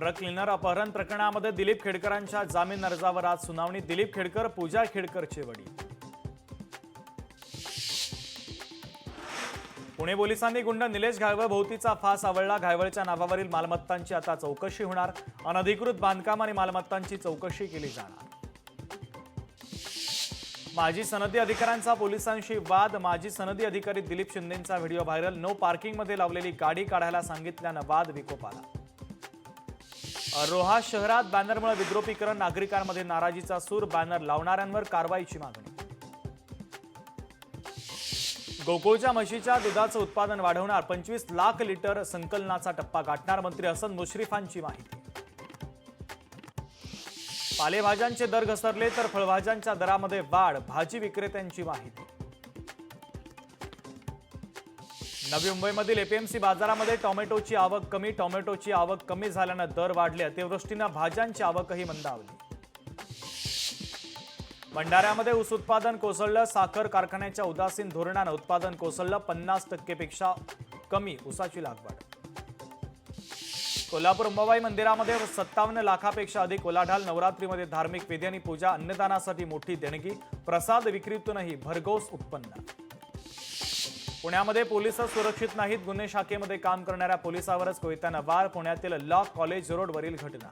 Truck cleaner अपहरण प्रकरणामध्ये दिलीप खेडकरांच्या जामीन अर्जावर आज सुनावणी। दिलीप खेडकर, पूजा खेडकरचे वडील। पुणे पोलिसांनी गुंड निलेश घायवळ भोवतीचा फास आवळला। घायवळच्या नावावरील मालमत्तांची आता चौकशी होणार। अनधिकृत बांधकाम आणि मालमत्तांची चौकशी केली जाणार। माजी सनदी अधिकाऱ्यांचा पोलिसांशी वाद। माजी सनदी अधिकारी दिलीप शिंदेंचा व्हिडिओ व्हायरल। नो पार्किंगमध्ये लावलेली गाडी काढायला सांगितल्यानं वाद विकोपाला। रोहा शहरात बॅनरमुळे विद्रोपीकरण, नागरिकांमध्ये नाराजीचा सूर। बॅनर लावणाऱ्यांवर कारवाईची मागणी। गोकुळच्या म्हशीच्या दुधाचं उत्पादन वाढवणार, 25 लाख लिटर संकलनाचा टप्पा गाठणार। मंत्री हसन मुश्रीफांची माहिती। पालेभाज्यांचे दर घसरले तर फळभाज्यांच्या दरामध्ये वाढ, भाजी विक्रेत्यांची माहिती। नवी मुंबईमधील एपीएमसी बाजारामध्ये टोमॅटोची आवक कमी। टोमॅटोची आवक कमी झाल्यानं दर वाढले। अतिवृष्टीनं भाज्यांची आवकही मंदावली। भंडाऱ्यामध्ये ऊस उत्पादन कोसळलं। साखर कारखान्याच्या उदासीन धोरणानं उत्पादन कोसळलं। 50% पेक्षा कमी ऊसाची लागवड। कोल्हापूर अंबाबाई मंदिरामध्ये 57 लाखापेक्षा अधिक उलाढाल। नवरात्रीमध्ये धार्मिक विधी आणि पूजा, अन्नदानासाठी मोठी देणगी। प्रसाद विक्रीतूनही भरघोस उत्पन्न। पुण्यामध्ये पोलीस सुरक्षित नाहीत। गुन्हे शाखेमध्ये काम करणाऱ्या पोलिसावरच कोयत्यानं वार। पुण्यातील लॉ कॉलेज रोडवरील घटना।